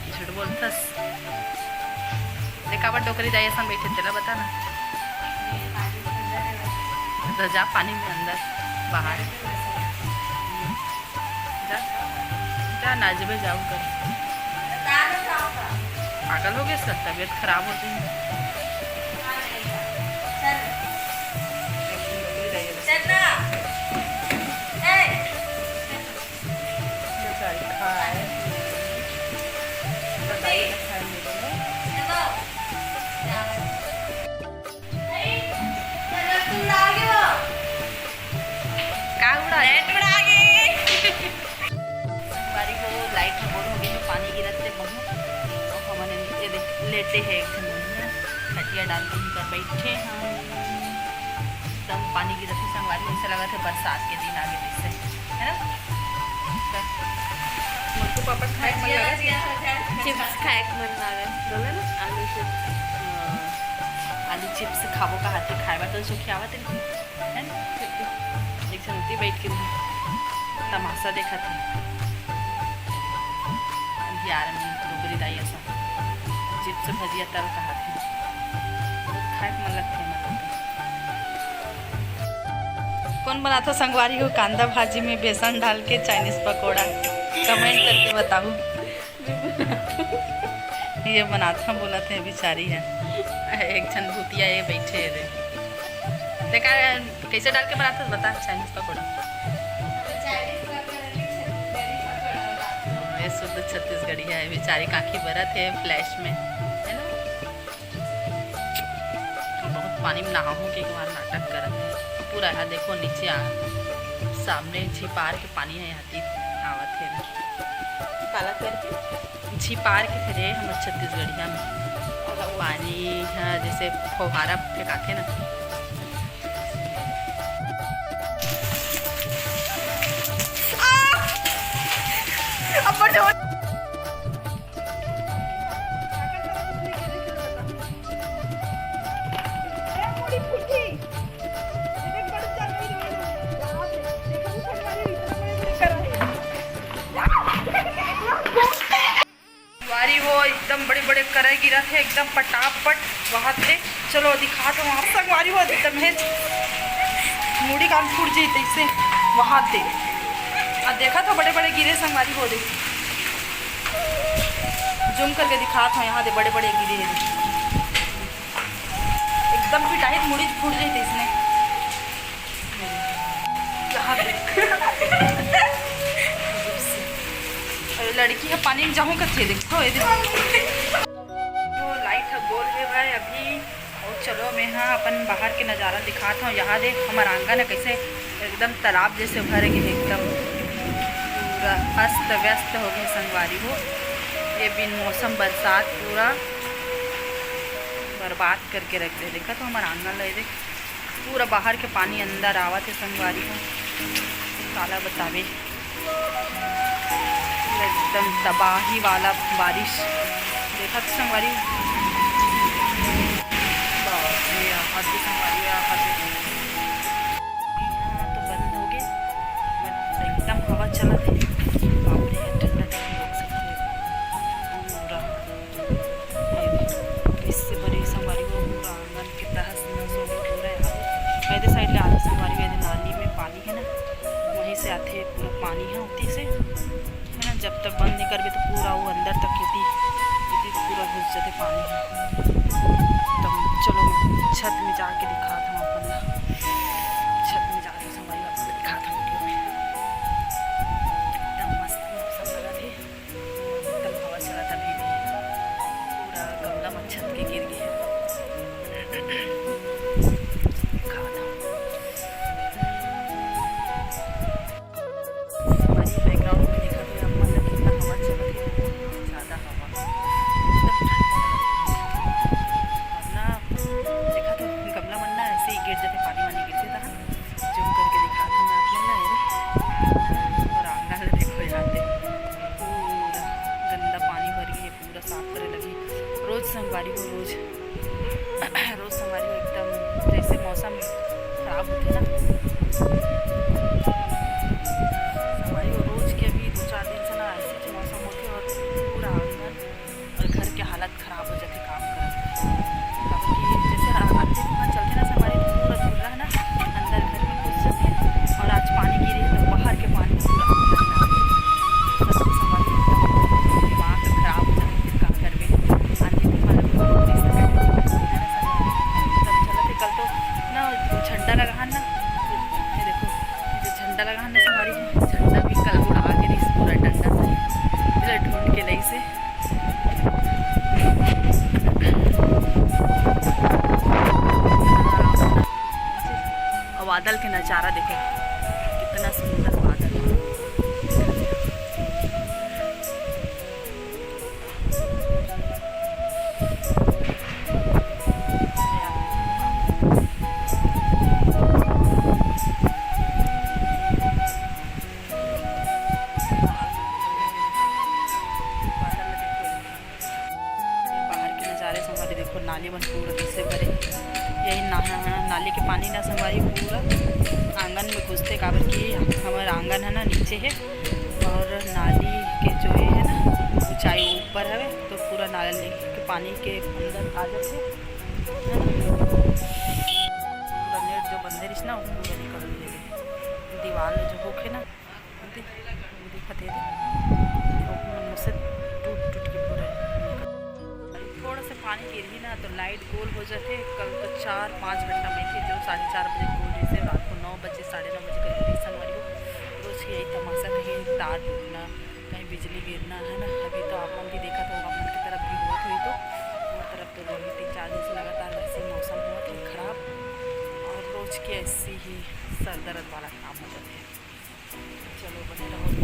झूठ बोलतस देखा डोकरी जाइए सन बैठे तेला बता ना। तो जा पानी में अंदर बाहर जा जा नाजबे जाओ कर। पागल हो गया, इसका तबीयत खराब होती है। लाइट बोल हो गई, पानी गिरते बहुत तो हमारे नीचे लेटे हैं एक खटिया डाल के कर बैठे हम एकदम पानी गिरते संगवारी ऐसा लगा था बरसात के दिन आगे जैसे है ना। मुझको पापा खाए चिप्स खाए मन लागे बोले ना आलू चिप्स। आलू चिप्स खाबो का हाथे खाए तो सुखी आवत है ना। एक संगती बैठ के तमाशा देखा था यार में डोकरी दाई ऐसा चिप्स भजिया तल कहा थे खाए मन लगते हैं। कौन बनाता संगवारी को कांदा भाजी में बेसन डाल के चाइनीज पकौड़ा? कमेंट करके बताओ। ये बनाता बोला थे बेचारी है एक जन भूतिया ये बैठे रे देखा कैसे डाल के बनाता बता चाइनीज पकौड़ा। ये शुद्ध छत्तीसगढ़ी है बेचारी काकी बरत है फ्लैश में है ना। बहुत पानी में नहाऊँ के एक बार नाटक कर पूरा यहाँ देखो नीचे सामने छिपार के पानी है यहाँ आवत है ना काला करके छिपार के थे हम छत्तीसगढ़िया में पानी हाँ जैसे फौहारा फेंकाते ना। वो एकदम बड़े बड़े करे गिरा थे एकदम पटापट वहाँ थे। चलो दिखा तो वहाँ संगवारी वो एकदम है मुड़ी कान फूट जाती इससे वहाँ थे देखा था बड़े बड़े गिरे संगवारी हो देख जूम करके दिखा था यहाँ दे बड़े बड़े गिरे हैं एकदम पिटाई मुड़ी फूट जाती इसने यहाँ लड़की है पानी में जाऊँ कथे देखो वो लाइट है गोल है भाई अभी। और चलो मैं हाँ अपन बाहर के नज़ारा दिखाता हूँ। यहाँ देख हमारा आंगन है कैसे एकदम तालाब जैसे भर गए एकदम पूरा अस्त व्यस्त हो गए संगवारी हो। ये बिन मौसम बरसात पूरा बर्बाद करके रख दे। देखा तो हमारा आंगन ले देख पूरा बाहर के पानी अंदर आवत है संगवारी हो काला बतावे एकदम तबाही वाला बारिश। देखा तो संगवारी संगवारी तो बंद हो गए एकदम हवा चला थे बापरे ठंडा पूरा इससे बड़ी संगवारी को पूरा आंगन के तहस नहस हो गया पूरा। यहाँ साइड ले आते संगवारी नाली में पानी है ना वहीं से आते पूरा पानी है उठी से जब तक बंद नहीं करबे तो पूरा वो अंदर तक खेती पूरा घुस जाते पानी है। तो चलो छत में जाके दिखा था अपन छत में जाके संभाई आपको दिखा था वीडियो में एकदम मस्त मौसम लगा थे एकदम हवा चला था अभी भी पूरा गमला में छत के गिर गया दिखा था हमारी बैकग्राउंड में दिखा था संगवारी को रोज संगवारी को एकदम जैसे मौसम खराब होते ना संगवारी को रोज के अभी 2-4 दिन से ना ऐसे मौसम होते और पूरा से। और बादल के नज़ारा देखो कितना सुंदर बादल है। संगवारी देखो नाली बन पूरा कैसे भरे। यही नाली के पानी ना संगवारी पूरा आंगन में घुसते, काबर कि हमारा आंगन है ना नीचे है और नाली के जो है ना ऊंचाई ऊपर है, तो पूरा नाली के पानी के अंदर आ जाते पूरा नेट जो बंदे रिस ना पूरा निकल देते। दीवार जो होके ना दिखते मुझसे टूट टूट के पूरा थोड़ा सा पानी गिर ही ना तो लाइट गोल हो जाते। कल तो 4-5 घंटा में थी जो 4:30 बजे गोल जैसे रात को 9 बजे 9:30 बजे करीब संगवारी हो। रोज़ की यही तमाशा, कहीं तार टूटना, कहीं बिजली गिरना है ना। अभी तो आपन भी देखा था आपन की तरफ भी हुआ हुई, तो हमारी तरफ तो वही 3-4 दिन से लगातार वैसे मौसम हुआ था ख़राब, और रोज़ के ऐसे ही सर दर्द वाला काम हो जाते हैं। चलो बने रहो।